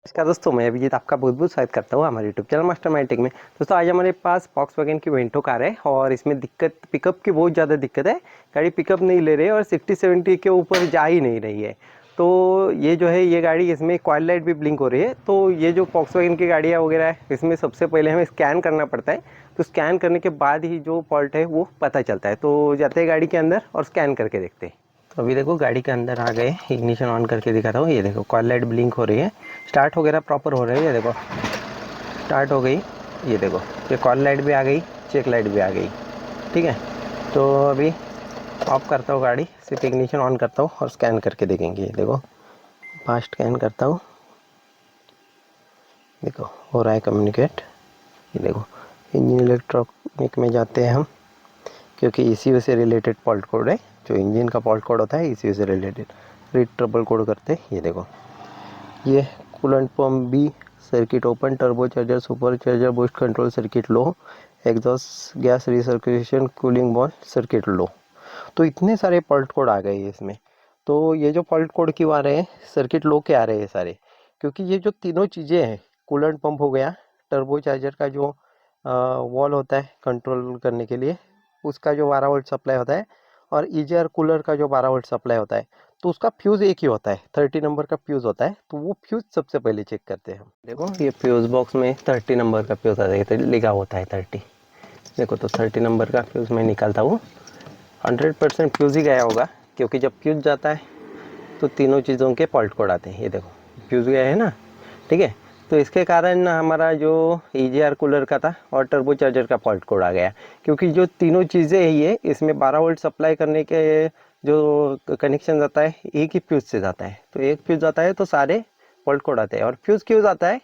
नमस्कार दोस्तों, मैं अभिजीत आपका बहुत बहुत स्वागत करता हूँ हमारे यूट्यूब चैनल मास्टरमाइंड टेक में। दोस्तों आज हमारे पास वॉक्सवैगन की वेंटो कार है और इसमें पिकअप की बहुत ज़्यादा दिक्कत है। गाड़ी पिकअप नहीं ले रही है और 60-70 के ऊपर जा ही नहीं रही है। तो ये जो है ये गाड़ी, इसमें कॉइल लाइट भी ब्लिंक हो रही है। तो ये जो वॉक्सवैगन की गाड़ियाँ वगैरह है, इसमें सबसे पहले हमें स्कैन करना पड़ता है। तो स्कैन करने के बाद ही जो फॉल्ट है वो पता चलता है। तो जाते हैं गाड़ी के अंदर और स्कैन करके देखते हैं। तो अभी देखो गाड़ी के अंदर आ गए, इग्निशन ऑन करके दिखाता हूँ। ये देखो कॉइल लाइट ब्लिंक हो रही है, स्टार्ट वगैरह प्रॉपर हो रही है। ये देखो स्टार्ट हो गई। ये देखो ये कॉइल लाइट भी आ गई, चेक लाइट भी आ गई। ठीक है, तो अभी ऑफ करता हूँ गाड़ी, सिर्फ इग्निशन ऑन करता हूँ और स्कैन करके देखेंगे। ये देखो फास्ट स्कैन करता हूँ, देखो हो रहा है कम्युनिकेट। ये देखो इंजन इलेक्ट्रॉनिक में जाते हैं हम, क्योंकि ECU से रिलेटेड फॉल्ट कोड है। जो इंजन का फॉल्ट कोड होता है ECU से रिलेटेड, रीड ट्रबल कोड करते हैं। ये देखो ये coolant pump B circuit open, turbo charger super charger boost control circuit low, exhaust gas recirculation cooling ball circuit low. तो इतने सारे फॉल्ट कोड आ गए इसमें। तो ये जो फॉल्ट कोड क्यों आ रहे हैं, सर्किट लो के आ रहे हैं सारे, क्योंकि ये जो तीनों चीज़ें हैं, कूलेंट पंप हो गया, टर्बो चार्जर का जो वॉल होता है कंट्रोल करने के लिए, उसका जो 12 वोल्ट सप्लाई होता है, और EGR कूलर का जो 12 वोल्ट सप्लाई होता है, तो उसका फ्यूज़ एक ही होता है, 30 नंबर का फ्यूज़ होता है। तो वो फ्यूज़ सबसे पहले चेक करते हैं हम। देखो ये फ्यूज़ बॉक्स में 30 नंबर का फ्यूज़ आता है, तो लिखा होता है 30। देखो तो 30 नंबर का फ्यूज़ मैं निकालता हूँ। 100% फ्यूज़ ही गया होगा, क्योंकि जब फ्यूज़ जाता है तो तीनों चीज़ों के फॉल्ट कोड आते हैं। ये देखो फ्यूज़ गया है ना, ठीक है। तो इसके कारण हमारा जो EGR कूलर का था और टर्बो चार्जर का फॉल्ट कोड आ गया, क्योंकि जो तीनों चीज़ें है ये, इसमें 12 वोल्ट सप्लाई करने के जो कनेक्शन जाता है एक ही फ्यूज़ से जाता है। तो एक फ्यूज़ जाता है तो सारे फॉल्ट कोड आते हैं। और फ्यूज़ क्यों जाता है,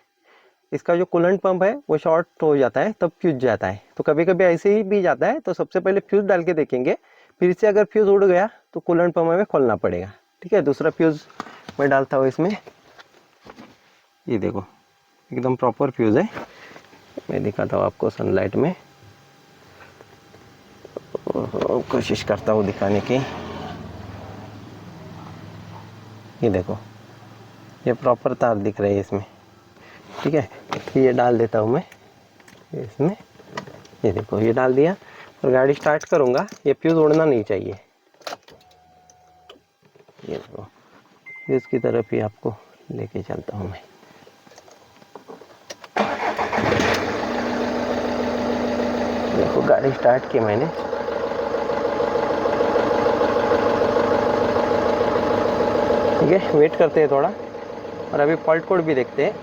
इसका जो कूलेंट पंप है वो शॉर्ट हो जाता है तब फ्यूज़ जाता है। तो कभी कभी ऐसे ही भी जाता है। तो सबसे पहले फ्यूज़ डाल के देखेंगे, फिर से अगर फ्यूज़ उड़ गया तो कूलेंट पंप हमें खोलना पड़ेगा। ठीक है, दूसरा फ्यूज़ मैं डालता हूँ इसमें। ये देखो एकदम प्रॉपर फ्यूज़ है, मैं दिखाता हूँ आपको सनलाइट में, कोशिश करता हूँ दिखाने की। ये देखो ये प्रॉपर तार दिख रही है इसमें, ठीक है। तो ये डाल देता हूँ मैं इसमें। ये देखो ये डाल दिया और गाड़ी स्टार्ट करूँगा, ये फ्यूज़ उड़ना नहीं चाहिए। ये देखो फ्यूज़ की तरफ ही आपको लेके चलता हूँ मैं। देखो गाड़ी स्टार्ट की मैंने, ठीक है। वेट करते हैं थोड़ा और अभी फॉल्ट कोड भी देखते हैं।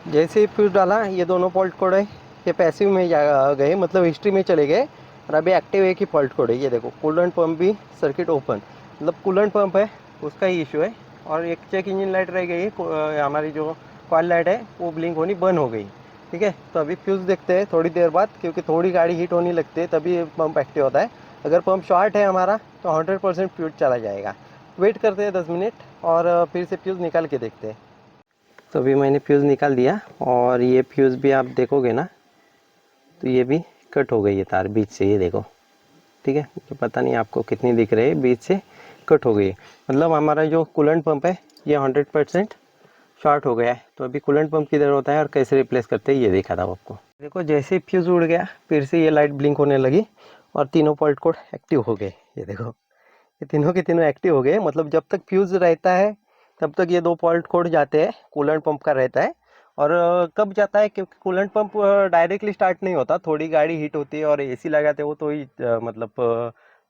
जैसे ही फ्यूज़ डाला, ये दोनों फॉल्ट कोड है ये पैसिव में गए, मतलब हिस्ट्री में चले गए। और अभी एक्टिव है कि फॉल्ट कोड है। ये देखो कूलेंट पंप भी सर्किट ओपन, मतलब कूलेंट पंप है उसका ही इशू है। और एक चेक इंजन लाइट रह गई है, हमारी जो कॉइल लाइट है वो ब्लिंक होनी बंद हो गई। ठीक है, तो अभी फ्यूज़ देखते हैं थोड़ी देर बाद, क्योंकि थोड़ी गाड़ी हीट होने लगती है तभी पंप एक्टिव होता है। अगर पंप शॉर्ट है हमारा तो 100% फ्यूज़ चला जाएगा। वेट करते हैं 10 मिनट और फिर से फ्यूज़ निकाल के देखते हैं। तो अभी मैंने फ्यूज़ निकाल दिया और ये फ्यूज़ भी आप देखोगे ना, तो ये भी कट हो गई है तार बीच से। ये देखो, ठीक है, तो पता नहीं आपको कितनी दिख रही है, बीच से कट हो गई है। मतलब हमारा जो कूलेंट पंप है ये 100% शॉर्ट हो गया है। तो अभी कूलेंट पंप किधर होता है और कैसे रिप्लेस करते हैं ये देखा था आपको। देखो जैसे ही फ्यूज़ उड़ गया, फिर से ये लाइट ब्लिंक होने लगी और तीनों फॉल्ट कोड एक्टिव हो गए। ये देखो ये तीनों के तीनों एक्टिव हो गए। मतलब जब तक फ्यूज़ रहता है तब तक ये दो फॉल्ट कोड जाते हैं, कूलेंट पंप का रहता है। और कब जाता है, क्योंकि कूलेंट पंप डायरेक्टली स्टार्ट नहीं होता, थोड़ी गाड़ी हीट होती है और AC लगाते हो तो ही मतलब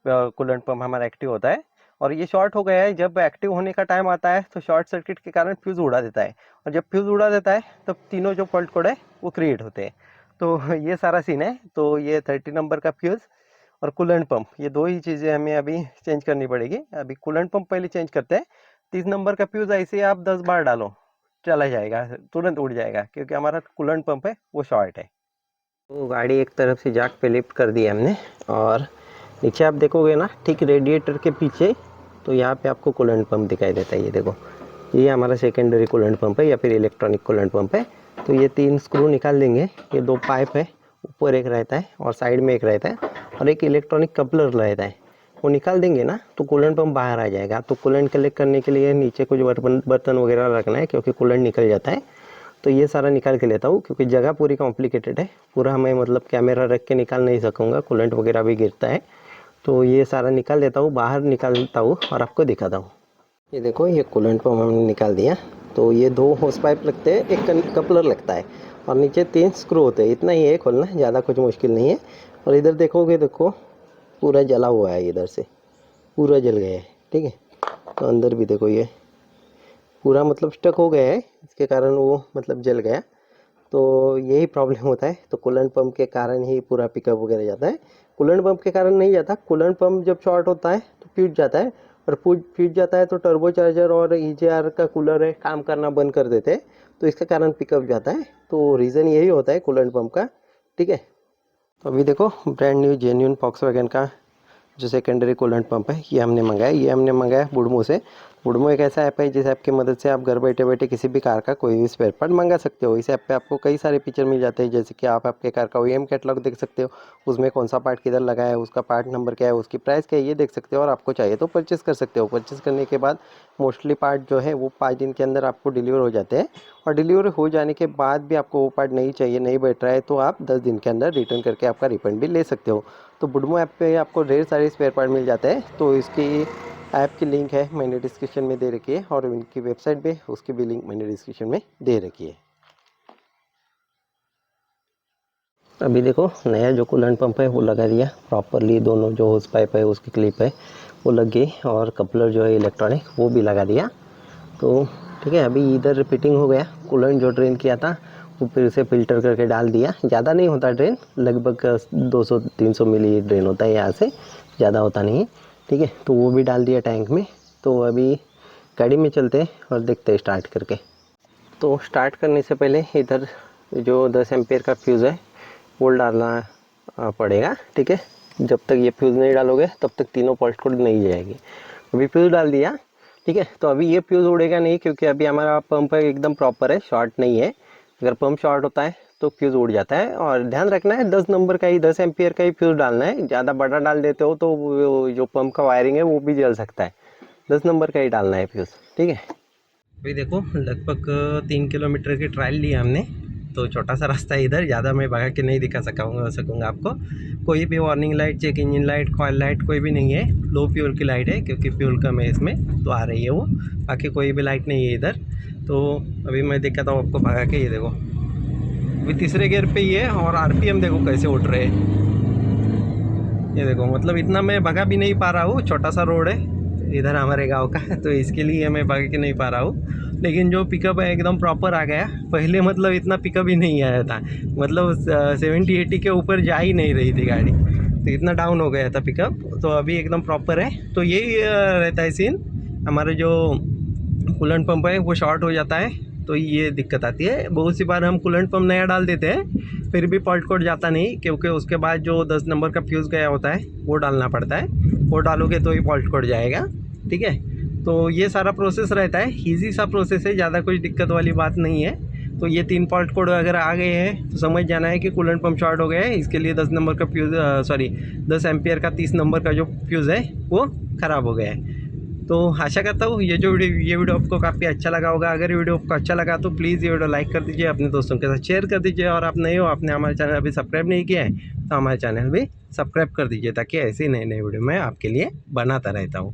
कूलेंट पंप हमारा एक्टिव होता है। और ये शॉर्ट हो गया है, जब एक्टिव होने का टाइम आता है तो शॉर्ट सर्किट के कारण फ्यूज़ उड़ा देता है। और जब फ्यूज़ उड़ा देता है तब तीनों जो फॉल्ट कोड है वो क्रिएट होते हैं। तो ये सारा सीन है। तो ये 30 नंबर का फ्यूज़ और कूलेंट पंप, ये दो ही चीज़ें हमें अभी चेंज करनी पड़ेगी। अभी कूलेंट पंप पहले चेंज करते हैं। 30 नंबर का फ्यूज़ ऐसे ही आप 10 बार डालो, चला जाएगा, तुरंत उड़ जाएगा, क्योंकि हमारा कूलेंट पंप है वो शॉर्ट है। तो गाड़ी एक तरफ से जैक पे लिफ्ट कर दी हमने और नीचे आप देखोगे ना, ठीक रेडिएटर के पीछे, तो यहाँ पे आपको कूलेंट पंप दिखाई देता है। ये देखो ये हमारा सेकेंडरी कूलेंट पंप है या फिर इलेक्ट्रॉनिक कूलेंट पंप है। तो ये 3 स्क्रू निकाल देंगे। ये 2 पाइप है, ऊपर एक रहता है और साइड में एक रहता है, और एक इलेक्ट्रॉनिक कपलर रहता है। वो निकाल देंगे ना तो कूलेंट पंप बाहर आ जाएगा। तो कूलेंट कलेक्ट करने के लिए नीचे कुछ बर्तन वगैरह रखना है, क्योंकि कूलेंट निकल जाता है। तो ये सारा निकाल के लेता हूँ, क्योंकि जगह पूरी कॉम्प्लिकेटेड है, पूरा मैं मतलब कैमरा रख के निकाल नहीं सकूँगा, कूलेंट वगैरह भी गिरता है। तो ये सारा निकाल लेता हूँ, बाहर निकालता हूँ और आपको दिखाता हूँ। ये देखो, ये कूलेंट पंप हमने निकाल दिया। तो ये 2 होस पाइप लगते हैं, एक कपलर लगता है और नीचे 3 स्क्रू होते हैं। इतना ही है खोलना, ज़्यादा कुछ मुश्किल नहीं है। और इधर देखोगे, देखो पूरा जला हुआ है, इधर से पूरा जल गया है, ठीक है। तो अंदर भी देखो, ये पूरा मतलब स्टक हो गया है, इसके कारण वो मतलब जल गया। तो यही प्रॉब्लम होता है। तो कूलेंट पंप के कारण ही पूरा पिकअप वगैरह जाता है, कूलेंट पंप के कारण नहीं जाता। कूलेंट पंप जब शॉर्ट होता है तो फ्यूज जाता है, और फ्यूज जाता है तो टर्बोचार्जर और EGR का कूलर है काम करना बंद कर देते हैं, तो इसके कारण पिकअप जाता है। तो रीज़न यही होता है कूलेंट पंप का, ठीक है। तो अभी देखो, ब्रांड न्यू जेन्युइन वॉक्सवैगन का जो सेकेंडरी कूलेंट पंप है, ये हमने मंगाया। ये हमने मंगाया बुडमो से। बुडमो एक ऐसा ऐप है जिस ऐप की मदद से आप घर बैठे बैठे किसी भी कार का कोई भी स्पेयर पार्ट मंगा सकते हो। इस ऐप पे आपको कई सारे फीचर मिल जाते हैं, जैसे कि आप आपके कार का OEM कैटलॉग देख सकते हो, उसमें कौन सा पार्ट किधर लगा है, उसका पार्ट नंबर क्या है, उसकी प्राइस क्या है, ये देख सकते हो। और आपको चाहिए तो परचेस कर सकते हो। परचेस करने के बाद मोस्टली पार्ट जो है वो 5 दिन के अंदर आपको डिलीवर हो जाते हैं। और डिलीवर हो जाने के बाद भी आपको वो पार्ट नहीं चाहिए, नहीं बैठ रहा है, तो आप 10 दिन के अंदर रिटर्न करके आपका रिफंड भी ले सकते हो। तो बुडमो ऐप पे आपको ढेर सारे स्पेयर पार्ट मिल जाते हैं। तो इसकी ऐप की लिंक है मैंने डिस्क्रिप्शन में दे रखी है, और इनकी वेबसाइट पे उसकी भी लिंक मैंने डिस्क्रिप्शन में दे रखी है। अभी देखो, नया जो कूलेंट पंप है वो लगा दिया प्रॉपरली। दोनों जो होस पाइप है उसकी क्लिप है वो लग गई, और कपलर जो है इलेक्ट्रॉनिक वो भी लगा दिया। तो ठीक है, अभी इधर फिटिंग हो गया। कूलेंट जो ड्रेन किया था वो फिर उसे फ़िल्टर करके डाल दिया। ज़्यादा नहीं होता ड्रेन, लगभग 200-300 मिली ड्रेन होता है यहाँ से, ज़्यादा होता नहीं है, ठीक है। तो वो भी डाल दिया टैंक में। तो अभी गाड़ी में चलते हैं और देखते हैं स्टार्ट करके। तो स्टार्ट करने से पहले इधर जो 10 एम्पेयर का फ्यूज़ है वो डालना पड़ेगा, ठीक है। जब तक ये फ्यूज़ नहीं डालोगे तब तक तीनों पॉल्ट कोड नहीं जाएगी। अभी फ्यूज़ डाल दिया, ठीक है। तो अभी ये फ्यूज़ उड़ेगा नहीं, क्योंकि अभी हमारा पंप एकदम प्रॉपर है, शॉर्ट नहीं है। अगर पंप शॉर्ट होता है तो फ्यूज़ उड़ जाता है। और ध्यान रखना है 10 नंबर का ही, 10 एम्पियर का ही फ्यूज़ डालना है। ज़्यादा बड़ा डाल देते हो तो जो पंप का वायरिंग है वो भी जल सकता है। 10 नंबर का ही डालना है फ्यूज़, ठीक है। अभी देखो, लगभग 3 किलोमीटर की ट्रायल ली हमने। तो छोटा सा रास्ता है इधर, ज़्यादा मैं भगा के नहीं दिखा सकूँगा आपको। कोई भी warning light, check engine light, coil light कोई भी नहीं है। लो फ्यूल की लाइट है, क्योंकि फ्यूल कम है इसमें, तो आ रही है वो। बाकी कोई भी लाइट नहीं है इधर। तो अभी मैं दिखाता हूँ आपको भगा के। ये देखो, अभी तीसरे गियर पे ही है, और RPM देखो कैसे उठ रहे हैं। ये देखो, मतलब इतना मैं भगा भी नहीं पा रहा हूँ, छोटा सा रोड है इधर हमारे गांव का, तो इसके लिए मैं भाग के नहीं पा रहा हूँ। लेकिन जो पिकअप है एकदम प्रॉपर आ गया। पहले मतलब इतना पिकअप ही नहीं आया था, मतलब 70-80 के ऊपर जा ही नहीं रही थी गाड़ी, तो इतना डाउन हो गया था पिकअप। तो अभी एकदम प्रॉपर है। तो यही रहता है सीन, हमारे जो कूलेंट पंप है वो शॉर्ट हो जाता है, तो ये दिक्कत आती है। बहुत सी बार हम कूलेंट पंप नया डाल देते हैं, फिर भी फॉल्ट कोड जाता नहीं, क्योंकि उसके बाद जो 10 नंबर का फ्यूज़ गया होता है वो डालना पड़ता है। वो डालोगे तो ही फॉल्ट कोड जाएगा, ठीक है। तो ये सारा प्रोसेस रहता है, ईजी सा प्रोसेस है, ज़्यादा कुछ दिक्कत वाली बात नहीं है। तो ये 3 फॉल्ट कोड अगर आ गए हैं तो समझ जाना है कि कूलेंट पंप शॉर्ट हो गया है। इसके लिए 10 नंबर का फ्यूज़ 10 एम्पियर का 30 नंबर का जो फ्यूज़ है वो ख़राब हो गया है। तो आशा करता हूँ ये वीडियो आपको काफ़ी अच्छा लगा होगा। अगर ये वीडियो आपको अच्छा लगा तो प्लीज़ ये वीडियो लाइक कर दीजिए, अपने दोस्तों के साथ शेयर कर दीजिए। और आप नए हो, आपने हमारे चैनल अभी सब्सक्राइब नहीं किया है तो हमारे चैनल भी सब्सक्राइब कर दीजिए, ताकि ऐसे ही नए वीडियो मैं आपके लिए बनाता रहता हूँ।